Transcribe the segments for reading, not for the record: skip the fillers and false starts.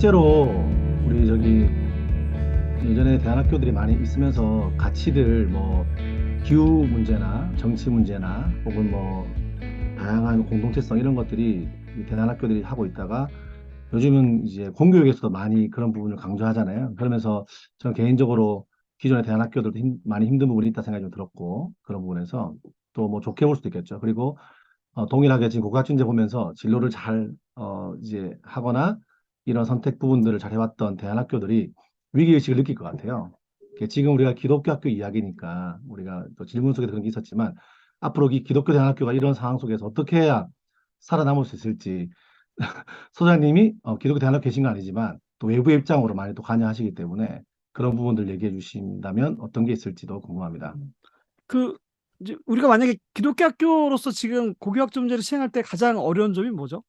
실제로 우리 저기 예전에 대안학교들이 많이 있으면서 가치들 뭐 기후 문제나 정치 문제나 혹은 뭐 다양한 공동체성 이런 것들이 이 대안학교들이 하고 있다가 요즘은 이제 공교육에서도 많이 그런 부분을 강조하잖아요. 그러면서 저는 개인적으로 기존의 대안학교들도 많이 힘든 부분이 있다 생각이 좀 들었고 그런 부분에서 또 뭐 좋게 볼 수도 있겠죠. 그리고 동일하게 지금 고교학점제 보면서 진로를 잘 이제 하거나 이런 선택 부분들을 잘 해왔던 대안학교들이 위기의식을 느낄 것 같아요. 지금 우리가 기독교 학교 이야기니까 우리가 또 질문 속에 그런 게 있었지만 앞으로 이 기독교 대안학교가 이런 상황 속에서 어떻게 해야 살아남을 수 있을지 소장님이 기독교 대안학교 계신 건 아니지만 또 외부의 입장으로 많이 또 관여하시기 때문에 그런 부분들 얘기해 주신다면 어떤 게 있을지도 궁금합니다. 그 이제 우리가 만약에 기독교 학교로서 지금 고교학점제를 시행할 때 가장 어려운 점이 뭐죠?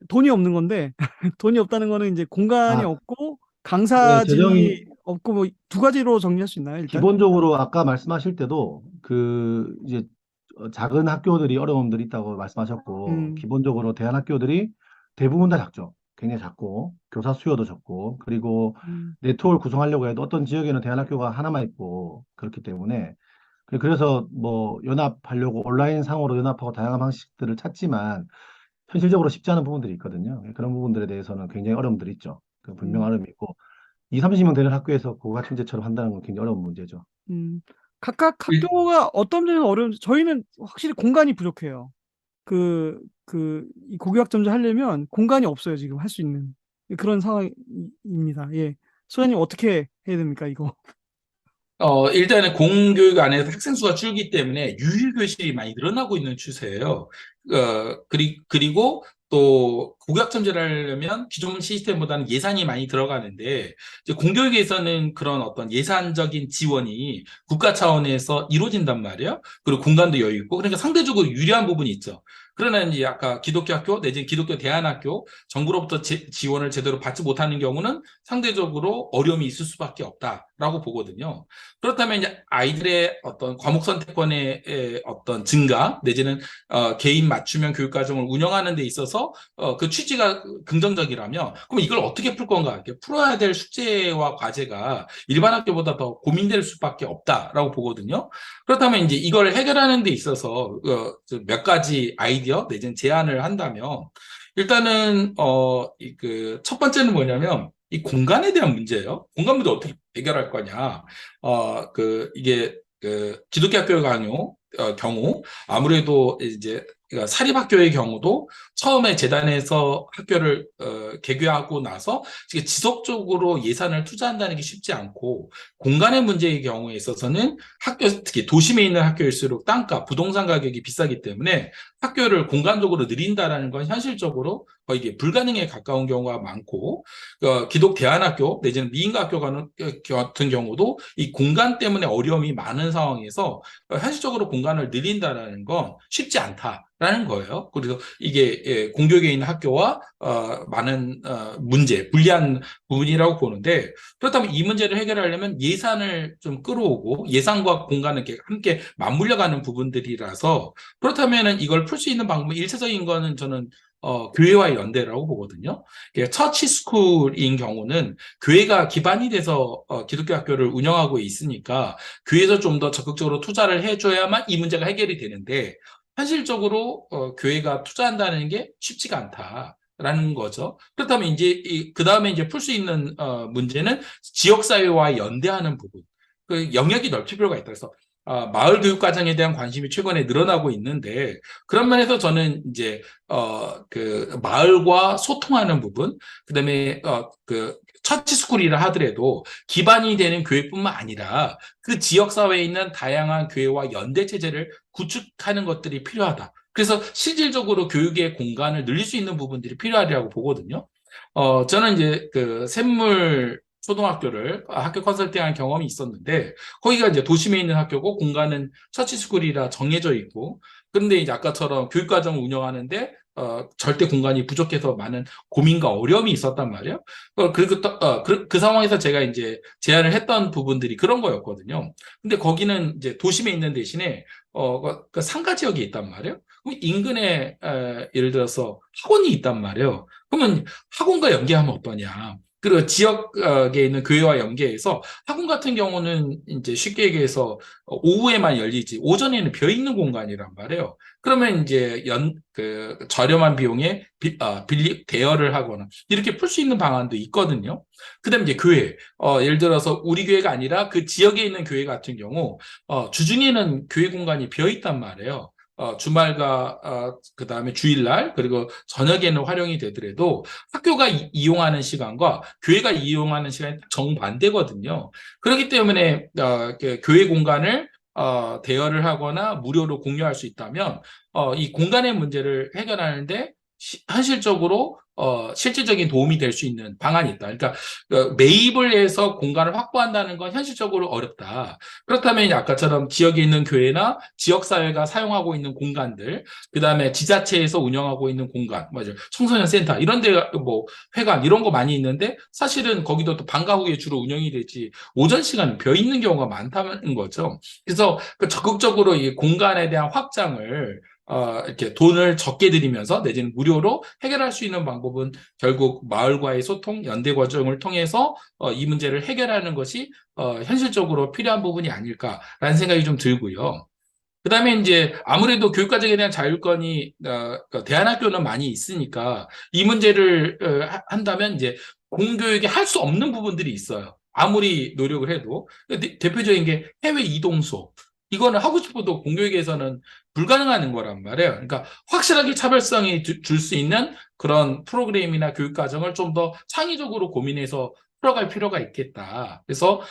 돈이 없는 건데 돈이 없다는 거는 이제 공간이 아, 없고 네, 강사진이 없고 뭐 두 가지로 정리할 수 있나요, 일단? 기본적으로 아까 말씀하실 때도 그 이제 작은 학교들이 어려움들이 있다고 말씀하셨고 음, 기본적으로 대안학교들이 대부분 다 작죠. 굉장히 작고 교사 수요도 적고 그리고 음, 네트워크를 구성하려고 해도 어떤 지역에는 대안학교가 하나만 있고 그렇기 때문에 그래서 뭐 연합하려고 온라인 상으로 연합하고 다양한 방식들을 찾지만 현실적으로 쉽지 않은 부분들이 있거든요. 그런 부분들에 대해서는 굉장히 어려움들이 있죠. 그 분명 음, 어려움이 있고 2, 30명 되는 학교에서 고가침제처럼 한다는 건 굉장히 어려운 문제죠. 음. 각각 일- 학교가 어떤 점에서 어려운지 저희는 확실히 공간이 부족해요. 이 고교학점제 하려면 공간이 없어요, 지금 할 수 있는 그런 상황입니다. 예. 소장님 어떻게 해야 됩니까, 이거? 일단은 공교육 안에서 학생 수가 줄기 때문에 유일교실이 많이 늘어나고 있는 추세예요. 그리고 또 국악천재를 하려면 기존 시스템보다는 예산이 많이 들어가는데 이제 공교육에서는 그런 어떤 예산적인 지원이 국가 차원에서 이루어진단 말이에요. 그리고 공간도 여유 있고 그러니까 상대적으로 유리한 부분이 있죠. 그러나 이제 아까 기독교 학교 내지 기독교 대안학교 정부로부터 지원을 제대로 받지 못하는 경우는 상대적으로 어려움이 있을 수밖에 없다라고 보거든요. 그렇다면 이제 아이들의 어떤 과목 선택권의 어떤 증가 내지는 개인 맞춤형 교육 과정을 운영하는 데 있어서 그 취지가 긍정적이라면 그럼 이걸 어떻게 풀 건가? 이렇게 풀어야 될 숙제와 과제가 일반 학교보다 더 고민될 수밖에 없다라고 보거든요. 그렇다면 이제 이걸 해결하는 데 있어서 몇 가지 아이디어 내지는 제안을 한다면 일단은 첫 번째는 뭐냐면 이 공간에 대한 문제예요. 공간 문제 어떻게 해결할 거냐? 이게 기독교 학교 경우 아무래도 이제 그러니까 사립학교의 경우도 처음에 재단에서 학교를 개교하고 나서 지속적으로 예산을 투자한다는 게 쉽지 않고 공간의 문제의 경우에 있어서는 학교 특히 도심에 있는 학교일수록 땅값, 부동산 가격이 비싸기 때문에 학교를 공간적으로 늘린다라는 건 현실적으로 거의 이게 불가능에 가까운 경우가 많고 기독 대안학교 내지는 미인가학교 같은 경우도 이 공간 때문에 어려움이 많은 상황에서 현실적으로 공간을 늘린다라는 건 쉽지 않다라는 거예요. 그래서 이게 공교육에 있는 학교와 많은 문제, 불리한 부분이라고 보는데 그렇다면 이 문제를 해결하려면 예산을 좀 끌어오고 예산과 공간을 이렇게 함께 맞물려가는 부분들이라서 그렇다면은 이걸 풀 수 있는 방법은 일차적인 거는 저는 교회와의 연대라고 보거든요. 처치 스쿨인 경우는 교회가 기반이 돼서 기독교 학교를 운영하고 있으니까 교회에서 좀 더 적극적으로 투자를 해줘야만 이 문제가 해결이 되는데 현실적으로 교회가 투자한다는 게 쉽지가 않다라는 거죠. 그렇다면 이제 그 다음에 이제 풀 수 있는 문제는 지역사회와 연대하는 부분. 그 영역이 넓힐 필요가 있다. 그래서 마을 교육 과정에 대한 관심이 최근에 늘어나고 있는데 그런 면에서 저는 이제 그 마을과 소통하는 부분, 그다음에 그 처치 스쿨이라 하더라도 기반이 되는 교회뿐만 아니라 그 지역 사회에 있는 다양한 교회와 연대 체제를 구축하는 것들이 필요하다. 그래서 실질적으로 교육의 공간을 늘릴 수 있는 부분들이 필요하다고 보거든요. 저는 이제 그 샘물 초등학교를 학교 컨설팅한 경험이 있었는데 거기가 이제 도심에 있는 학교고 공간은 처치스쿨이라 정해져 있고 근데 이제 아까처럼 교육과정을 운영하는데 절대 공간이 부족해서 많은 고민과 어려움이 있었단 말이에요. 그리고 또, 그 상황에서 제가 이제 제안을 했던 부분들이 그런 거였거든요. 근데 거기는 이제 도심에 있는 대신에 그 상가 지역이 있단 말이에요. 그럼 인근에 예를 들어서 학원이 있단 말이에요. 그러면 학원과 연계하면 어떠냐? 그리고 지역에 있는 교회와 연계해서 학원 같은 경우는 이제 쉽게 얘기해서 오후에만 열리지 오전에는 비어 있는 공간이란 말이에요. 그러면 이제 저렴한 비용에 대여를 하거나 이렇게 풀 수 있는 방안도 있거든요. 그다음에 이제 교회, 예를 들어서 우리 교회가 아니라 그 지역에 있는 교회 같은 경우 주중에는 교회 공간이 비어 있단 말이에요. 주말과 그다음에 주일날 그리고 저녁에는 활용이 되더라도 학교가 이용하는 시간과 교회가 이용하는 시간이 정반대거든요. 그렇기 때문에 그 교회 공간을 대여를 하거나 무료로 공유할 수 있다면 이 공간의 문제를 해결하는데 현실적으로 실질적인 도움이 될 수 있는 방안이 있다. 그러니까 매입을 해서 공간을 확보한다는 건 현실적으로 어렵다. 그렇다면 이제 아까처럼 지역에 있는 교회나 지역사회가 사용하고 있는 공간들, 그다음에 지자체에서 운영하고 있는 공간, 맞아요. 청소년 센터 이런 데 뭐 회관 이런 거 많이 있는데 사실은 거기도 또 방과 후에 주로 운영이 되지 오전 시간에 비어 있는 경우가 많다는 거죠. 그래서 적극적으로 이 공간에 대한 확장을 이렇게 돈을 적게 들이면서 내지는 무료로 해결할 수 있는 방법은 결국 마을과의 소통, 연대 과정을 통해서 이 문제를 해결하는 것이 현실적으로 필요한 부분이 아닐까라는 생각이 좀 들고요. 그다음에 이제 아무래도 교육과정에 대한 자율권이 대안학교는 많이 있으니까 이 문제를 한다면 이제 공교육이 할 수 없는 부분들이 있어요. 아무리 노력을 해도 대표적인 게 해외 이동 수업. 이거는 하고 싶어도 공교육에서는 불가능한 거란 말이에요. 그러니까 확실하게 차별성이 줄 수 있는 그런 프로그램이나 교육과정을 좀 더 창의적으로 고민해서 풀어갈 필요가 있겠다. 그래서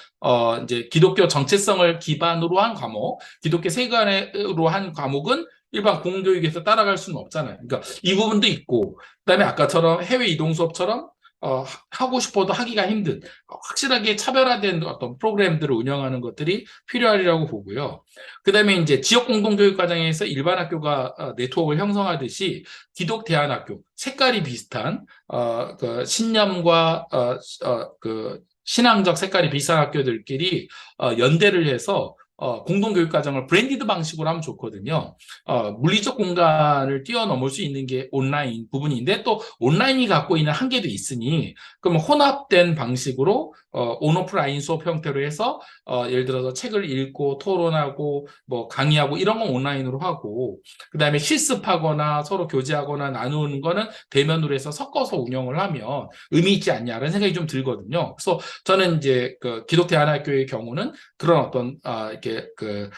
이제 기독교 정체성을 기반으로 한 과목, 기독교 세관으로 한 과목은 일반 공교육에서 따라갈 수는 없잖아요. 그러니까 이 부분도 있고, 그다음에 아까처럼 해외 이동 수업처럼 하고 싶어도 하기가 힘든 확실하게 차별화된 어떤 프로그램들을 운영하는 것들이 필요하리라고 보고요. 그다음에 이제 지역 공동교육 과정에서 일반 학교가 네트워크를 형성하듯이 기독 대안학교 색깔이 비슷한 그 신념과 그 신앙적 색깔이 비슷한 학교들끼리 연대를 해서 공동교육과정을 브랜디드 방식으로 하면 좋거든요. 물리적 공간을 뛰어넘을 수 있는 게 온라인 부분인데 또 온라인이 갖고 있는 한계도 있으니 그럼 혼합된 방식으로 온오프라인 수업 형태로 해서 예를 들어서 책을 읽고 토론하고 뭐 강의하고 이런 건 온라인으로 하고 그다음에 실습하거나 서로 교제하거나 나누는 거는 대면으로 해서 섞어서 운영을 하면 의미 있지 않냐라는 생각이 좀 들거든요. 그래서 저는 이제 그 기독대안학교의 경우는 그런 어떤 이렇게 그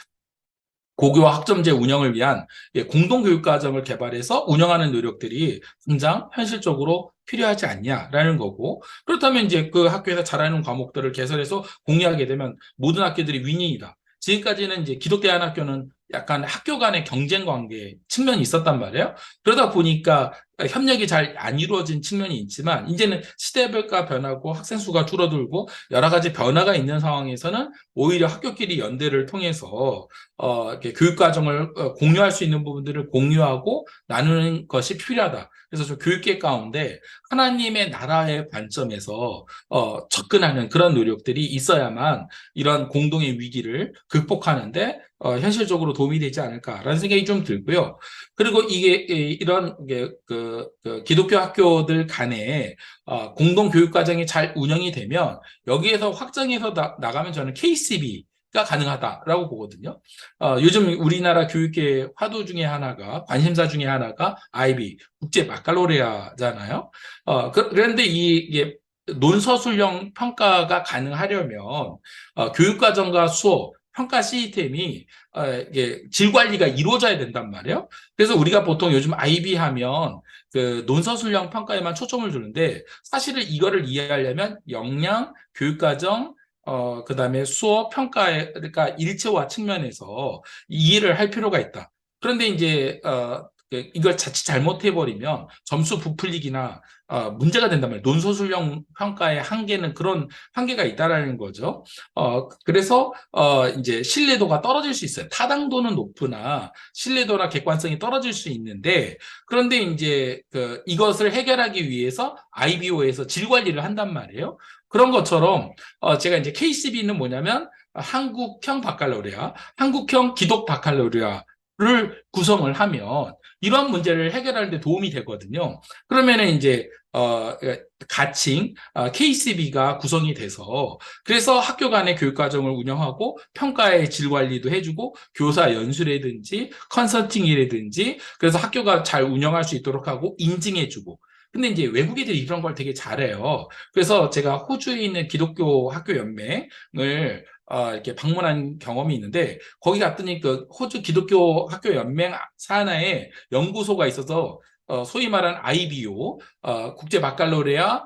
고교와 학점제 운영을 위한 공동교육과정을 개발해서 운영하는 노력들이 당장 현실적으로 필요하지 않냐라는 거고 그렇다면 이제 그 학교에서 잘하는 과목들을 개설해서 공유하게 되면 모든 학교들이 윈윈이다. 지금까지는 이제 기독대안학교는 약간 학교 간의 경쟁 관계 측면이 있었단 말이에요. 그러다 보니까 협력이 잘 안 이루어진 측면이 있지만 이제는 시대가 변하고 학생 수가 줄어들고 여러 가지 변화가 있는 상황에서는 오히려 학교끼리 연대를 통해서 이렇게 교육 과정을 공유할 수 있는 부분들을 공유하고 나누는 것이 필요하다. 그래서 저 교육계 가운데 하나님의 나라의 관점에서 접근하는 그런 노력들이 있어야만 이런 공동의 위기를 극복하는데 현실적으로 도움이 되지 않을까라는 생각이 좀 들고요. 그리고 이게 이런 기독교 학교들 간에 공동 교육 과정이 잘 운영이 되면 여기에서 확장해서 나가면 저는 KCB가 가능하다라고 보거든요. 요즘 우리나라 교육계 화두 중에 하나가 관심사 중에 하나가 IB 국제 바칼로레아잖아요. 그런데 이게 논서술형 평가가 가능하려면 교육과정과 수업 평가 시스템이 이게 질 관리가 이루어져야 된단 말이에요. 그래서 우리가 보통 요즘 IB 하면 그 논서술형 평가에만 초점을 두는데 사실은 이거를 이해하려면 역량, 교육과정, 그다음에 수업 평가가 그러니까 일체화 측면에서 이해를 할 필요가 있다. 그런데 이제 이걸 자칫 잘못해버리면 점수 부풀리기나 문제가 된단 말이에요. 논소술형 평가의 한계는 그런 한계가 있다라는 거죠. 그래서 이제 신뢰도가 떨어질 수 있어요. 타당도는 높으나 신뢰도나 객관성이 떨어질 수 있는데 그런데 이제 이것을 해결하기 위해서 IBO에서 질 관리를 한단 말이에요. 그런 것처럼 제가 이제 KCB는 뭐냐면 한국형 바칼로레아, 한국형 기독 바칼로레아 를 구성을 하면 이런 문제를 해결하는 데 도움이 되거든요. 그러면은 이제 가칭 KCB가 구성이 돼서 그래서 학교 간의 교육 과정을 운영하고 평가의 질 관리도 해주고 교사 연수라든지 컨설팅이라든지 그래서 학교가 잘 운영할 수 있도록 하고 인증해주고 근데 이제 외국 애들이 이런 걸 되게 잘해요. 그래서 제가 호주에 있는 기독교 학교 연맹을 이렇게 방문한 경험이 있는데 거기 갔더니 그 호주 기독교 학교 연맹 산하에 연구소가 있어서 소위 말하는 IBO 국제 바칼로레아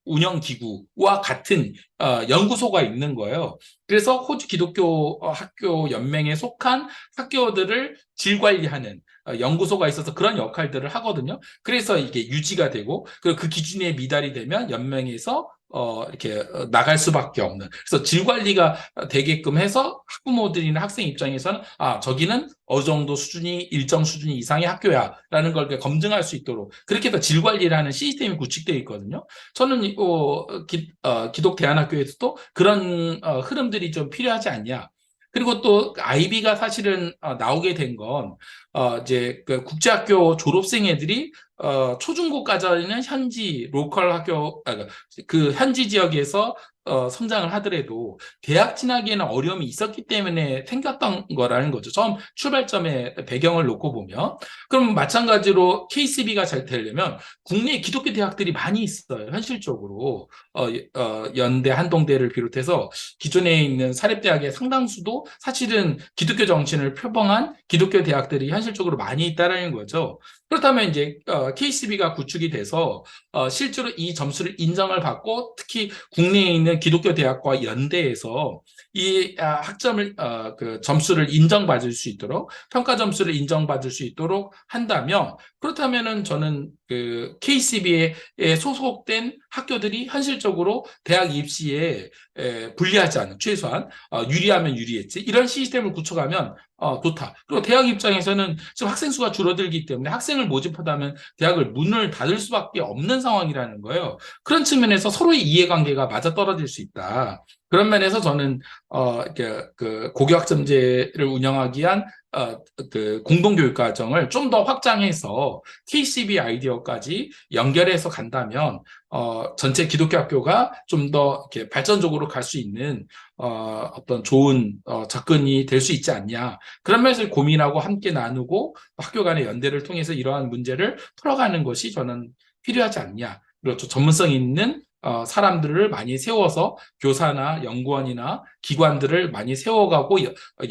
운영기구와 같은 연구소가 있는 거예요. 그래서 호주 기독교 학교 연맹에 속한 학교들을 질 관리하는 연구소가 있어서 그런 역할들을 하거든요. 그래서 이게 유지가 되고 그리고 그 기준에 미달이 되면 연맹에서 이렇게 나갈 수밖에 없는. 그래서 질 관리가 되게끔 해서 학부모들이나 학생 입장에서는 저기는 어느 정도 수준이 일정 수준 이상의 학교야라는 걸 검증할 수 있도록 그렇게 해서 질 관리를 하는 시스템이 구축되어 있거든요. 저는 기독 대안학교에서도 그런 흐름들이 좀 필요하지 않냐. 그리고 또 아이비가 사실은 나오게 된 건 이제 그 국제학교 졸업생 애들이 초중고까지는 현지 로컬 학교 그 현지 지역에서 성장을 하더라도 대학 진학에는 어려움이 있었기 때문에 생겼던 거라는 거죠. 처음 출발점의 배경을 놓고 보면 그럼 마찬가지로 KCB가 잘 되려면 국내 기독교 대학들이 많이 있어요. 현실적으로 연대, 한동대를 비롯해서 기존에 있는 사립대학의 상당수도 사실은 기독교 정신을 표방한 기독교 대학들이 현실적으로 많이 있다라는 거죠. 그렇다면 이제 KCB가 구축이 돼서 실제로 이 점수를 인정을 받고 특히 국내에 있는 기독교 대학과 연대에서 이 학점을 그 점수를 인정받을 수 있도록 평가 점수를 인정받을 수 있도록 한다면 그렇다면은 저는 그 KCB에 소속된 학교들이 현실적으로 대학 입시에 불리하지 않은 최소한 유리하면 유리했지 이런 시스템을 구축하면 좋다. 그리고 대학 입장에서는 지금 학생 수가 줄어들기 때문에 학생을 모집하다면 대학을 문을 닫을 수밖에 없는 상황이라는 거예요. 그런 측면에서 서로의 이해관계가 맞아떨어질 수 있다. 그런 면에서 저는 그 고교학점제를 운영하기 위한 그 공동교육과정을 좀 더 확장해서 KCB 아이디어까지 연결해서 간다면 전체 기독교 학교가 좀 더 이렇게 발전적으로 갈 수 있는 어떤 좋은 접근이 될 수 있지 않냐. 그런 면에서 고민하고 함께 나누고 학교 간의 연대를 통해서 이러한 문제를 풀어가는 것이 저는 필요하지 않냐. 그렇죠. 전문성 있는 사람들을 많이 세워서 교사나 연구원이나 기관들을 많이 세워가고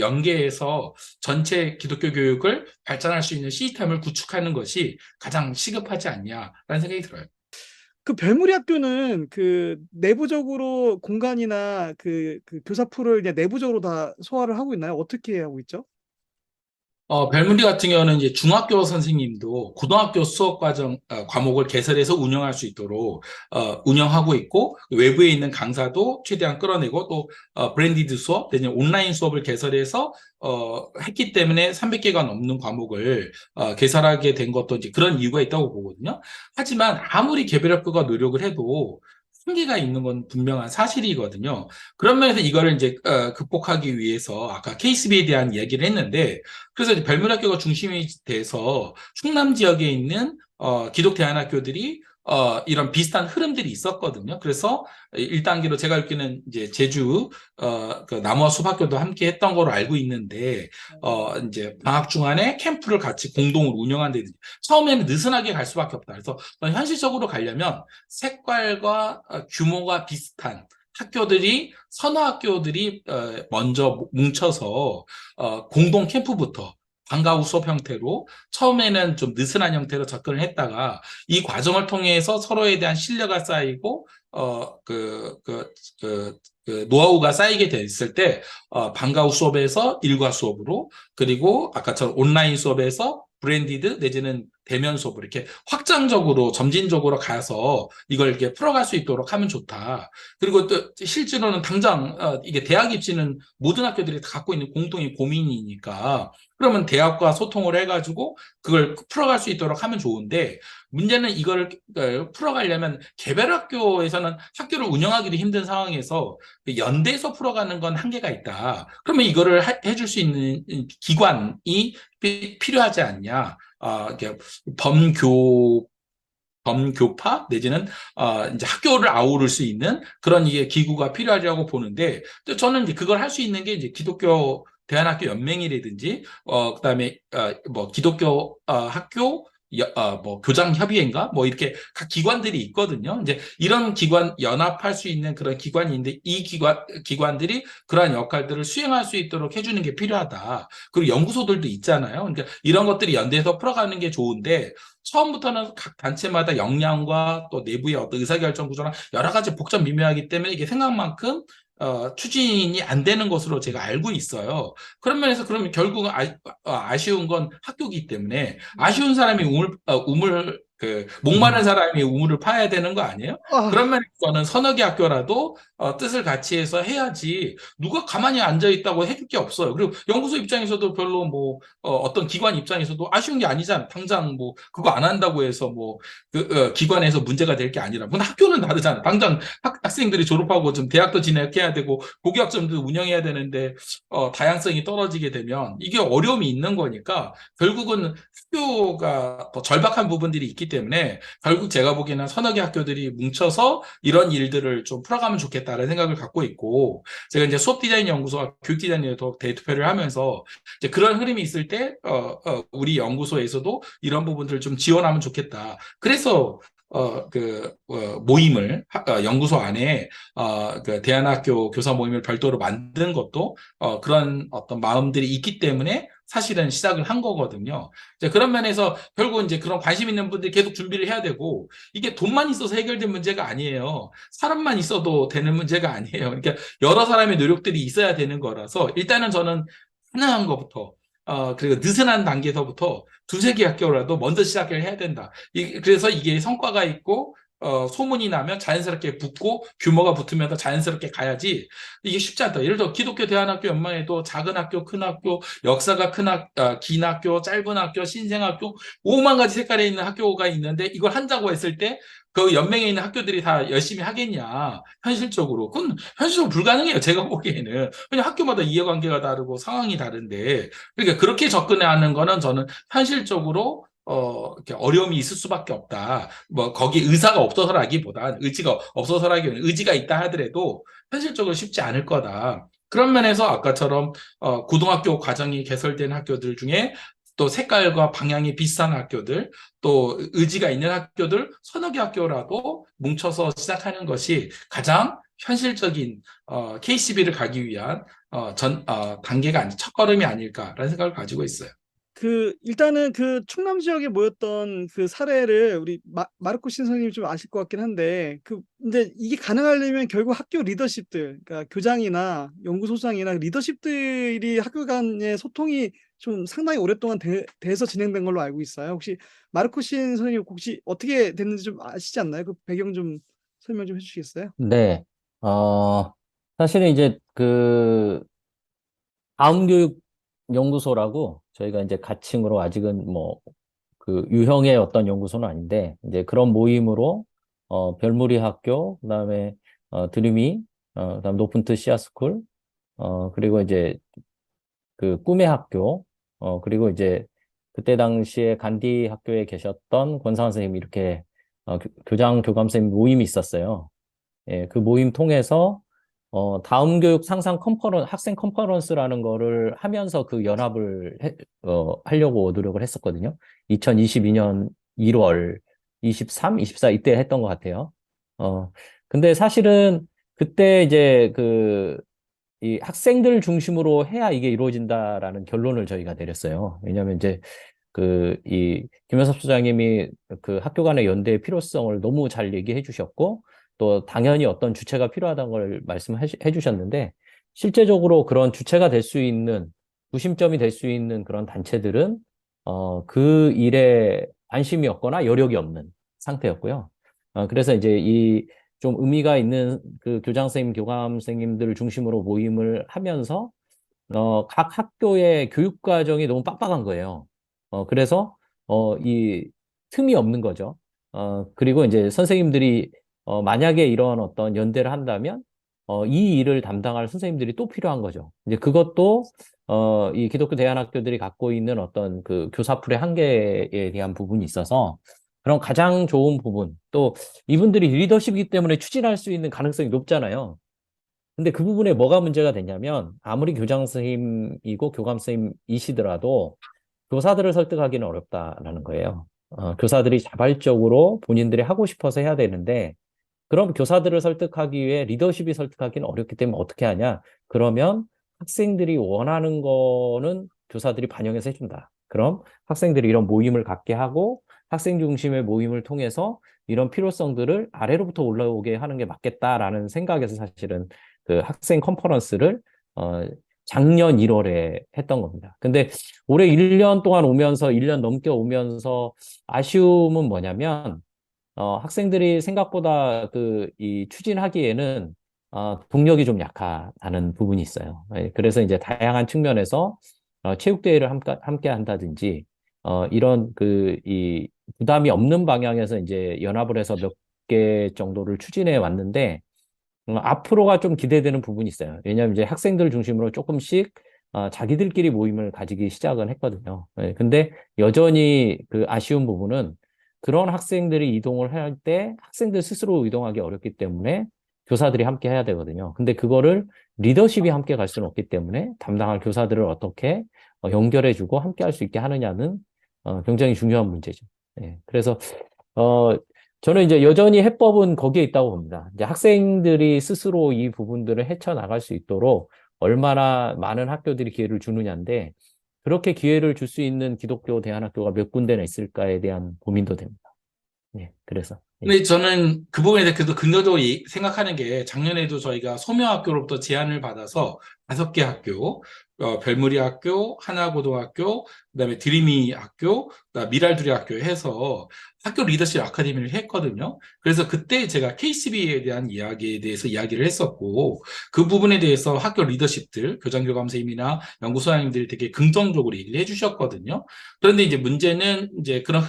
연계해서 전체 기독교 교육을 발전할 수 있는 시스템을 구축하는 것이 가장 시급하지 않냐라는 생각이 들어요. 그 별무리 학교는 그 내부적으로 공간이나 그 교사풀을 이제 내부적으로 다 소화를 하고 있나요? 어떻게 하고 있죠? 별무리 같은 경우는 이제 중학교 선생님도 고등학교 수업 과정, 과목을 개설해서 운영할 수 있도록, 운영하고 있고, 외부에 있는 강사도 최대한 끌어내고, 또, 브랜디드 수업, 내지는 온라인 수업을 개설해서, 했기 때문에 300개가 넘는 과목을, 개설하게 된 것도 이제 그런 이유가 있다고 보거든요. 하지만 아무리 개별 학교가 노력을 해도, 한계가 있는 건 분명한 사실이거든요. 그런 면에서 이거를 이제 극복하기 위해서 아까 KCB에 대한 이야기를 했는데 그래서 이제 별문학교가 중심이 돼서 충남 지역에 있는 기독 대안학교들이 이런 비슷한 흐름들이 있었거든요. 그래서 1단계로 제가 알기는 이제 제주 그 나무와 숲학교도 함께 했던 걸로 알고 있는데 이제 방학 중간에 캠프를 같이 공동으로 운영한다든지 처음에는 느슨하게 갈 수밖에 없다. 그래서 현실적으로 가려면 색깔과 규모가 비슷한 학교들이 선호 학교들이 먼저 뭉쳐서 공동 캠프부터 방과 후 수업 형태로 처음에는 좀 느슨한 형태로 접근을 했다가 이 과정을 통해서 서로에 대한 신뢰가 쌓이고 노하우가 쌓이게 됐을 때 방과 후 수업에서 일과 수업으로 그리고 아까처럼 온라인 수업에서 브랜디드 내지는 대면 수업을 이렇게 확장적으로 점진적으로 가서 이걸 이렇게 풀어갈 수 있도록 하면 좋다. 그리고 또 실제로는 당장 이게 대학 입시는 모든 학교들이 다 갖고 있는 공통의 고민이니까 그러면 대학과 소통을 해가지고 그걸 풀어갈 수 있도록 하면 좋은데 문제는 이걸 풀어가려면 개별 학교에서는 학교를 운영하기도 힘든 상황에서 연대에서 풀어가는 건 한계가 있다. 그러면 이거를 해줄 수 있는 기관이 필요하지 않냐. 이렇게 범교파 내지는 이제 학교를 아우를 수 있는 그런 이게 기구가 필요하다고 보는데 또 저는 이제 그걸 할 수 있는 게 이제 기독교 대안학교 연맹이라든지 그다음에 뭐 기독교 학교 뭐 교장협의회인가 뭐 이렇게 각 기관들이 있거든요. 이제 이런 기관 연합할 수 있는 그런 기관인데 이 기관들이 그러한 역할들을 수행할 수 있도록 해주는 게 필요하다. 그리고 연구소들도 있잖아요. 그러니까 이런 것들이 연대해서 풀어가는 게 좋은데 처음부터는 각 단체마다 역량과 또 내부의 어떤 의사결정 구조랑 여러 가지 복잡 미묘하기 때문에 이게 생각만큼 추진이 안 되는 것으로 제가 알고 있어요. 그런 면에서 그러면 결국은 아쉬운 건 학교이기 때문에 아쉬운 사람이 목마른 사람이 우물을 파야 되는 거 아니에요? 그런 아, 면에서는 서너 개 학교라도 뜻을 같이 해서 해야지 누가 가만히 앉아 있다고 해줄 게 없어요. 그리고 연구소 입장에서도 별로 뭐 어떤 기관 입장에서도 아쉬운 게 아니잖아. 당장 뭐 그거 안 한다고 해서 뭐 기관에서 문제가 될 게 아니라. 근데 학교는 다르잖아. 당장 학생들이 졸업하고 좀 대학도 진학해야 되고 고교학점도 운영해야 되는데 다양성이 떨어지게 되면 이게 어려움이 있는 거니까 결국은 학교가 더 절박한 부분들이 있기 때문에 결국 제가 보기에는 서너 개 학교들이 뭉쳐서 이런 일들을 좀 풀어가면 좋겠다는 생각을 갖고 있고 제가 이제 수업 디자인 연구소와 교육 디자인에도 대투표를 하면서 이제 그런 흐름이 있을 때 우리 연구소에서도 이런 부분들을 좀 지원하면 좋겠다. 그래서 모임을 연구소 안에 그 대안학교 교사 모임을 별도로 만든 것도 그런 어떤 마음들이 있기 때문에 사실은 시작을 한 거거든요. 이제 그런 면에서 결국 이제 그런 관심 있는 분들이 계속 준비를 해야 되고 이게 돈만 있어서 해결된 문제가 아니에요. 사람만 있어도 되는 문제가 아니에요. 그러니까 여러 사람의 노력들이 있어야 되는 거라서 일단은 저는 가능한 것부터 그리고 느슨한 단계에서부터 두세 개 학교라도 먼저 시작을 해야 된다. 그래서 이게 성과가 있고 소문이 나면 자연스럽게 붙고 규모가 붙으면서 자연스럽게 가야지 이게 쉽지 않다. 예를 들어 기독교 대안학교 연맹에도 작은 학교, 큰 학교, 역사가 긴 학교, 짧은 학교, 신생학교 5만 가지 색깔에 있는 학교가 있는데 이걸 한다고 했을 때 그 연맹에 있는 학교들이 다 열심히 하겠냐? 현실적으로. 그건 현실적으로 불가능해요. 제가 보기에는. 그냥 학교마다 이해관계가 다르고 상황이 다른데 그러니까 그렇게 접근하는 거는 저는 현실적으로 이렇게 어려움이 있을 수밖에 없다. 뭐 거기 의사가 없어서라기보단 의지가 있다 하더라도 현실적으로 쉽지 않을 거다. 그런 면에서 아까처럼 고등학교 과정이 개설된 학교들 중에 또 색깔과 방향이 비슷한 학교들, 또 의지가 있는 학교들 서너 개 학교라도 뭉쳐서 시작하는 것이 가장 현실적인 KCB를 가기 위한 단계가 첫걸음이 아닐까라는 생각을 가지고 있어요. 일단은 그 충남 지역에 모였던 그 사례를 우리 마르코신 선생님이 좀 아실 것 같긴 한데, 근데 이게 가능하려면 결국 학교 리더십들, 그러니까 교장이나 연구소장이나 리더십들이 학교 간의 소통이 좀 상당히 오랫동안 돼서 진행된 걸로 알고 있어요. 혹시 마르코신 선생님 혹시 어떻게 됐는지 좀 아시지 않나요? 그 배경 좀 설명 좀 해주시겠어요? 네. 사실은 이제 다음교육연구소라고 저희가 이제 가칭으로 아직은 뭐 유형의 어떤 연구소는 아닌데 이제 그런 모임으로 별무리 학교, 그다음에 드림이, 그다음 높은 뜻 시아스쿨, 그리고 이제 꿈의 학교, 그리고 이제 그때 당시에 간디 학교에 계셨던 권상원 선생님 이렇게 교장 교감 선생님 모임이 있었어요. 예, 그 모임 통해서 다음 교육 상상 학생 컨퍼런스라는 거를 하면서 그 연합을 하려고 노력을 했었거든요. 2022년 1월 23, 24 이때 했던 것 같아요. 근데 사실은 그때 이제 이 학생들 중심으로 해야 이게 이루어진다라는 결론을 저희가 내렸어요. 왜냐하면 이제 이 김현섭 소장님이 그 학교 간의 연대의 필요성을 너무 잘 얘기해 주셨고, 또 당연히 어떤 주체가 필요하다는 걸 말씀해 주셨는데, 실제적으로 그런 주체가 될 수 있는, 구심점이 될 수 있는 그런 단체들은, 그 일에 관심이 없거나 여력이 없는 상태였고요. 그래서 이제 이 좀 의미가 있는 그 교장 선생님, 교감 선생님들을 중심으로 모임을 하면서 각 학교의 교육 과정이 너무 빡빡한 거예요. 그래서 이 틈이 없는 거죠. 그리고 이제 선생님들이 만약에 이런 어떤 연대를 한다면 이 일을 담당할 선생님들이 또 필요한 거죠. 이제 그것도 이 기독교 대안학교들이 갖고 있는 어떤 그 교사풀의 한계에 대한 부분이 있어서 그런 가장 좋은 부분, 또 이분들이 리더십이기 때문에 추진할 수 있는 가능성이 높잖아요. 근데 그 부분에 뭐가 문제가 되냐면 아무리 교장 선생님이고 교감 선생님이시더라도 교사들을 설득하기는 어렵다라는 거예요. 교사들이 자발적으로 본인들이 하고 싶어서 해야 되는데 그럼 교사들을 설득하기 위해 리더십이 설득하기는 어렵기 때문에 어떻게 하냐? 그러면 학생들이 원하는 거는 교사들이 반영해서 해준다. 그럼 학생들이 이런 모임을 갖게 하고 학생 중심의 모임을 통해서 이런 필요성들을 아래로부터 올라오게 하는 게 맞겠다라는 생각에서 사실은 그 학생 컨퍼런스를 작년 1월에 했던 겁니다. 근데 올해 1년 동안 오면서 1년 넘게 오면서 아쉬움은 뭐냐면 학생들이 생각보다 이 추진하기에는 동력이 좀 약하다는 부분이 있어요. 예, 그래서 이제 다양한 측면에서 체육대회를 함께 한다든지 이런 이 부담이 없는 방향에서 이제 연합을 해서 몇 개 정도를 추진해 왔는데 앞으로가 좀 기대되는 부분이 있어요. 왜냐하면 이제 학생들 중심으로 조금씩 자기들끼리 모임을 가지기 시작은 했거든요. 예, 근데 여전히 그 아쉬운 부분은 그런 학생들이 이동을 할 때 학생들 스스로 이동하기 어렵기 때문에 교사들이 함께 해야 되거든요. 근데 그거를 리더십이 함께 갈 수는 없기 때문에 담당할 교사들을 어떻게 연결해주고 함께 할 수 있게 하느냐는 굉장히 중요한 문제죠. 예, 그래서 저는 이제 여전히 해법은 거기에 있다고 봅니다. 이제 학생들이 스스로 이 부분들을 헤쳐나갈 수 있도록 얼마나 많은 학교들이 기회를 주느냐인데, 그렇게 기회를 줄 수 있는 기독교 대안학교가 몇 군데나 있을까에 대한 고민도 됩니다. 예, 그래서. 예. 근데 저는 그 부분에 대해서 긍정적으로 생각하는 게 작년에도 저희가 소명학교로부터 제안을 받아서 5개 학교, 별무리 학교, 하나고등학교, 그다음에 드림이 학교, 그다음 미랄두리 학교 해서 학교 리더십 아카데미를 했거든요. 그래서 그때 제가 KCB에 대한 이야기에 대해서 이야기를 했었고 그 부분에 대해서 학교 리더십들, 교장교감 선생님이나 연구소장님들이 되게 긍정적으로 얘기를 해주셨거든요. 그런데 이제 문제는 이제 그런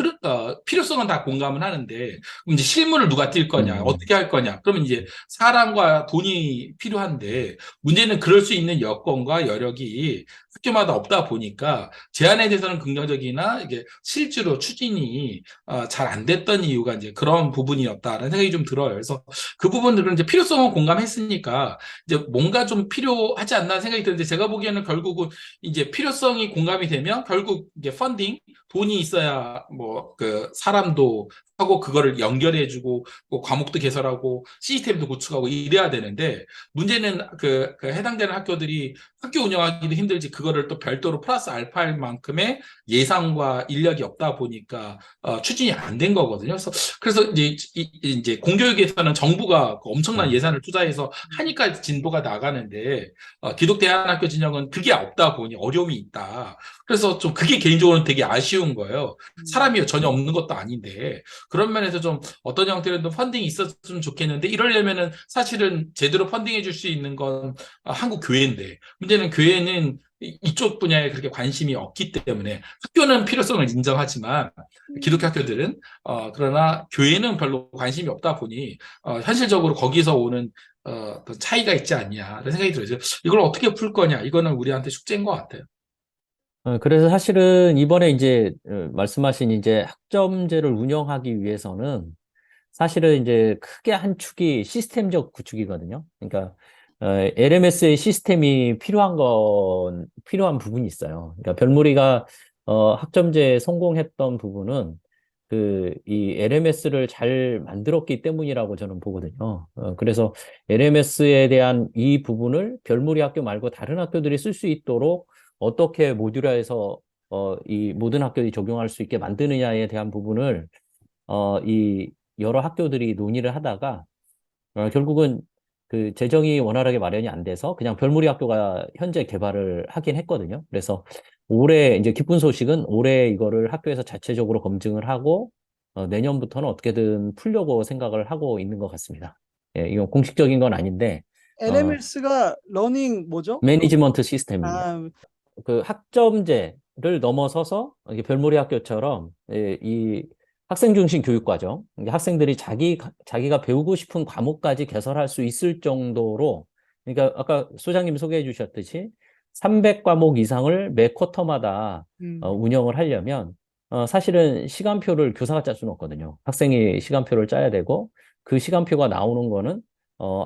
필요성은 다 공감을 하는데 그럼 이제 실무를 누가 뛸 거냐, 어떻게 할 거냐. 그러면 이제 사람과 돈이 필요한데 문제는 그럴 수 있는 여건과 여력이 학교마다 없다 보니까 제안에 대해서는 긍정적이나 이게 실제로 추진이 잘 안 됐던 이유가 이제 그런 부분이었다라는 생각이 좀 들어요. 그래서 그 부분들은 이제 필요성은 공감했으니까 이제 뭔가 좀 필요하지 않나 생각이 드는데 제가 보기에는 결국은 이제 필요성이 공감이 되면 결국 이제 펀딩, 돈이 있어야 뭐 그 사람도 하고 그거를 연결해주고 뭐 과목도 개설하고 시스템도 구축하고 이래야 되는데 문제는 그 해당되는 학교들이 학교 운영하기도 힘들지 그거를 또 별도로 플러스 알파일 만큼의 예산과 인력이 없다 보니까 추진이 안 된 거거든요. 그래서 이제 공교육에서는 정부가 그 엄청난 예산을 투자해서 하니까 진도가 나가는데 기독대안학교 진영은 그게 없다 보니 어려움이 있다. 그래서 좀 그게 개인적으로는 되게 아쉬운 거예요. 사람이 전혀 없는 것도 아닌데 그런 면에서 좀 어떤 형태로든 펀딩이 있었으면 좋겠는데 이러려면은 사실은 제대로 펀딩해 줄 수 있는 건 한국 교회인데 문제는 교회는 이쪽 분야에 그렇게 관심이 없기 때문에 학교는 필요성을 인정하지만 기독교 학교들은 그러나 교회는 별로 관심이 없다 보니 현실적으로 거기서 오는 어떤 차이가 있지 않냐라는 생각이 들어요. 이걸 어떻게 풀 거냐 이거는 우리한테 숙제인 것 같아요. 그래서 사실은 이번에 이제 말씀하신 이제 학점제를 운영하기 위해서는 사실은 이제 크게 한 축이 시스템적 구축이거든요. 그러니까 LMS의 시스템이 필요한 부분이 있어요. 그러니까 별무리가 학점제에 성공했던 부분은 이 LMS를 잘 만들었기 때문이라고 저는 보거든요. 그래서 LMS에 대한 이 부분을 별무리 학교 말고 다른 학교들이 쓸 수 있도록 어떻게 모듈화해서 이 모든 학교들이 적용할 수 있게 만드느냐에 대한 부분을 이 여러 학교들이 논의를 하다가 결국은 그 재정이 원활하게 마련이 안 돼서 그냥 별무리 학교가 현재 개발을 하긴 했거든요. 그래서 올해 이제 기쁜 소식은 올해 이거를 학교에서 자체적으로 검증을 하고 내년부터는 어떻게든 풀려고 생각을 하고 있는 것 같습니다. 예, 이건 공식적인 건 아닌데 LMS가 러닝 뭐죠? 매니지먼트 시스템입니다. 아, 그 학점제를 넘어서서 이게 별무리 학교처럼 이 학생 중심 교육 과정, 이게 학생들이 자기가 배우고 싶은 과목까지 개설할 수 있을 정도로, 그러니까 아까 소장님이 소개해 주셨듯이 300과목 이상을 매 쿼터마다 음, 운영을 하려면 사실은 시간표를 교사가 짤 수는 없거든요. 학생이 시간표를 짜야 되고 그 시간표가 나오는 거는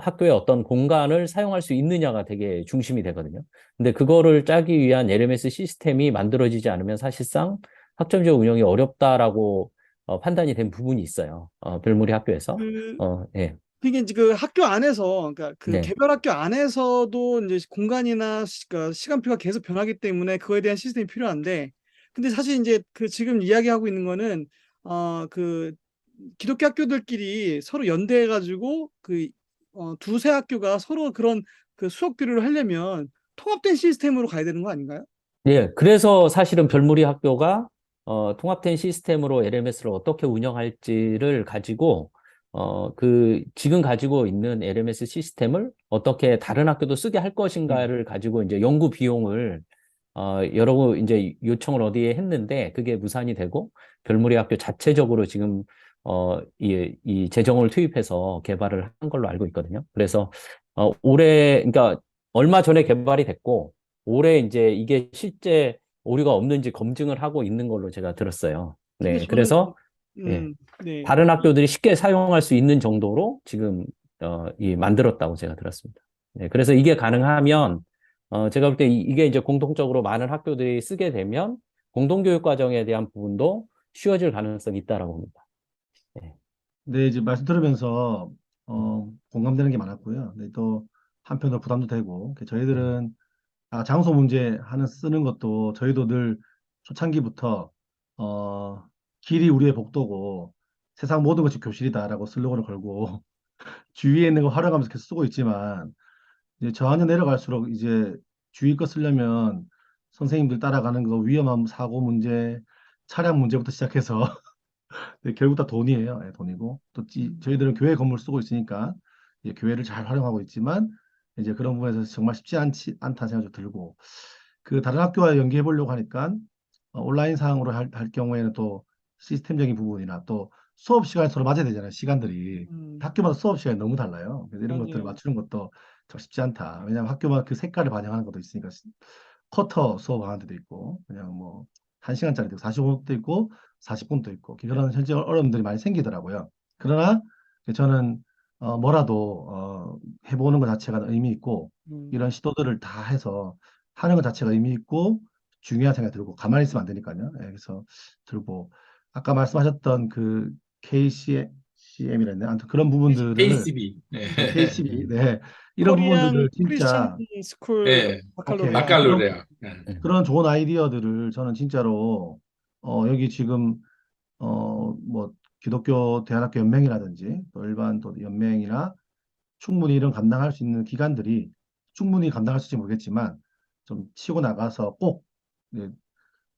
학교의 어떤 공간을 사용할 수 있느냐가 되게 중심이 되거든요. 근데 그거를 짜기 위한 LMS 시스템이 만들어지지 않으면 사실상 학점제 운영이 어렵다라고 판단이 된 부분이 있어요. 별무리 학교에서. 그 예. 이게 이제 그 학교 안에서, 그러니까 그 네. 개별 학교 안에서도 이제 공간이나 그러니까 시간표가 계속 변하기 때문에 그거에 대한 시스템이 필요한데, 근데 사실 이제 그 지금 이야기하고 있는 거는 그 기독교 학교들끼리 서로 연대해가지고 그 두세 학교가 서로 그런 그 수업 교류를 하려면 통합된 시스템으로 가야 되는 거 아닌가요? 예. 그래서 사실은 별무리 학교가 통합된 시스템으로 LMS를 어떻게 운영할지를 가지고 지금 가지고 있는 LMS 시스템을 어떻게 다른 학교도 쓰게 할 음. 것인가를 가지고 이제 연구 비용을 여러 이제 요청을 어디에 했는데 그게 무산이 되고 별무리 학교 자체적으로 지금 이 재정을 투입해서 개발을 한 걸로 알고 있거든요. 그래서 올해 그러니까 얼마 전에 개발이 됐고 올해 이제 이게 실제 오류가 없는지 검증을 하고 있는 걸로 제가 들었어요. 근데 네, 저는 그래서 예, 음, 네. 다른 학교들이 쉽게 사용할 수 있는 정도로 지금 만들었다고 제가 들었습니다. 네, 그래서 이게 가능하면 제가 볼 때 이게 이제 공통적으로 많은 학교들이 쓰게 되면 공동교육 과정에 대한 부분도 쉬워질 가능성이 있다라고 봅니다. 네. 근데 이제 말씀 들으면서 공감되는 게 많았고요. 근데 또 한편으로 부담도 되고 저희들은 장소 문제 하는 쓰는 것도 저희도 늘 초창기부터 어, 길이 우리의 복도고 세상 모든 것이 교실이다라고 슬로건을 걸고 주위에 있는 거 활용하면서 계속 쓰고 있지만 이제 저학년 내려갈수록 이제 주위 거 쓰려면 선생님들 따라가는 거 위험한 사고 문제, 차량 문제부터 시작해서 결국 다 돈이에요. 예, 돈이고 또 저희들은 교회 건물 쓰고 있으니까 이제 교회를 잘 활용하고 있지만 이제 그런 부분에서 정말 쉽지 않다 생각이 들고 그 다른 학교와 연계해 보려고 하니까 온라인 상으로 할 경우에는 또 시스템적인 부분이나 또 수업 시간에 서로 맞아야 되잖아요. 시간들이 음, 학교마다 수업 시간이 너무 달라요. 그래서 이런 것들을 맞아요. 맞추는 것도 참 쉽지 않다. 왜냐하면 학교마다 그 색깔을 반영하는 것도 있으니까 쿼터 수업하는 데도 있고 그냥 뭐 1시간짜리도 있고 45분도 있고 40분도 있고 그런 현재 어려움들이 많이 생기더라고요. 그러나 저는 뭐라도 해보는 것 자체가 의미 있고 음, 이런 시도들을 다 해서 하는 것 자체가 의미 있고 중요한 생각이 들고 가만히 있으면 안 되니까요. 예, 그래서 들고 아까 말씀하셨던 그 KCM이랬네. 아무튼 그런 부분들을 KCB. 네. 네, KCB, 네, 이런 코리안 부분들을 크리스찬 진짜 스쿨 네. 오케이 바칼로레아. 그런 바칼로레아. 네. 그런 좋은 아이디어들을 저는 진짜로 여기 지금 뭐 기독교 대안학교 연맹이라든지 또 일반 또 연맹이나 충분히 이런 감당할 수 있는 기관들이 충분히 감당할 수 있을지 모르겠지만 좀 치고 나가서 꼭 예,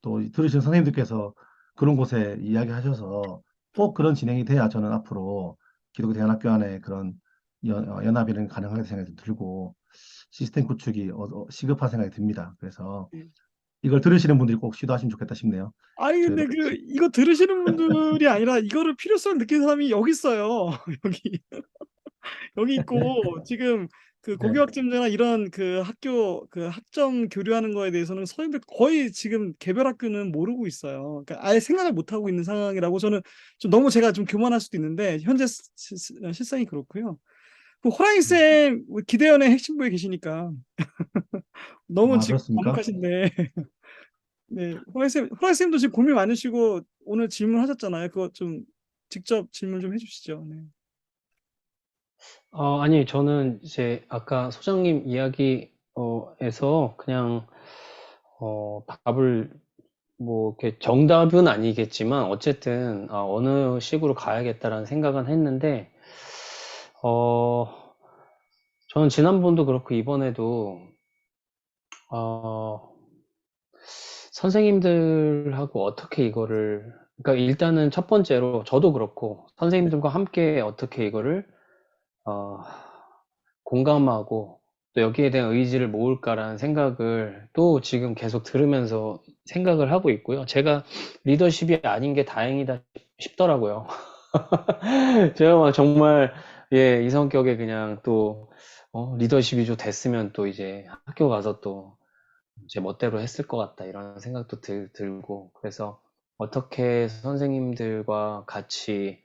또 들으신 선생님들께서 그런 곳에 이야기하셔서 꼭 그런 진행이 돼야 저는 앞으로 기독교 대안학교 안에 그런 연합이는 가능하게 생각이 들고 시스템 구축이 시급한 생각이 듭니다. 그래서 이걸 들으시는 분들이 꼭 시도하시면 좋겠다 싶네요. 아니 저희도 근데 그 이거 들으시는 분들이 아니라 이거를 필요성 느끼는 사람이 여기 있어요. 여기 여기 있고 지금 그 네. 고교학점제나 이런 그 학교 그 학점 교류하는 거에 대해서는 선생님들 거의 지금 개별 학교는 모르고 있어요. 그러니까 아예 생각을 못 하고 있는 상황이라고 저는 좀 너무 제가 좀 교만할 수도 있는데 현재 실상이 그렇고요. 그 호랑이 쌤 기대연의 핵심부에 계시니까 너무 아, 지금 그렇습니까? 과묵하신데 네 호랑이 쌤도 지금 고민 많으시고 오늘 질문하셨잖아요. 그거 좀 직접 질문 좀 해주시죠. 네. 아니, 저는 이제 아까 소장님 이야기에서 그냥, 답을 뭐, 이렇게 정답은 아니겠지만, 어쨌든, 어느 식으로 가야겠다라는 생각은 했는데, 어, 저는 지난번도 그렇고, 이번에도, 어, 선생님들하고 어떻게 이거를, 그러니까 일단은 첫 번째로 저도 그렇고 선생님들과 함께 어떻게 이거를 공감하고 또 여기에 대한 의지를 모을까라는 생각을 또 지금 계속 들으면서 생각을 하고 있고요. 제가 리더십이 아닌 게 다행이다 싶더라고요. 제가 막 정말 이 성격에 그냥 또 리더십이 좀 됐으면 또 이제 학교 가서 또 제 멋대로 했을 것 같다 이런 생각도 들고, 그래서 어떻게 선생님들과 같이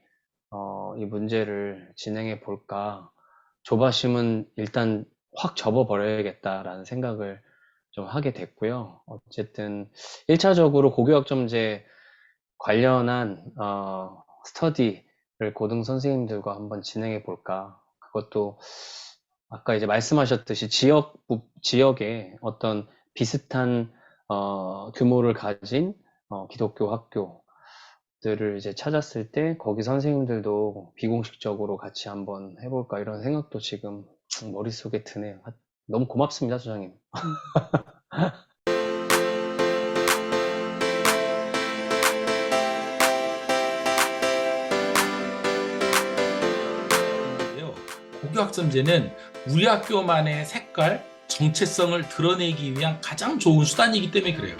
이 문제를 진행해 볼까, 조바심은 일단 확 접어버려야겠다라는 생각을 좀 하게 됐고요. 어쨌든 1차적으로 고교학점제 관련한 스터디를 고등 선생님들과 한번 진행해 볼까. 그것도 아까 이제 말씀하셨듯이 지역에 어떤 비슷한 규모를 가진 기독교 학교들을 이제 찾았을 때 거기 선생님들도 비공식적으로 같이 한번 해볼까 이런 생각도 지금 머릿속에 드네요. 너무 고맙습니다, 소장님. 고교학점제는 우리 학교만의 색깔, 정체성을 드러내기 위한 가장 좋은 수단이기 때문에 그래요.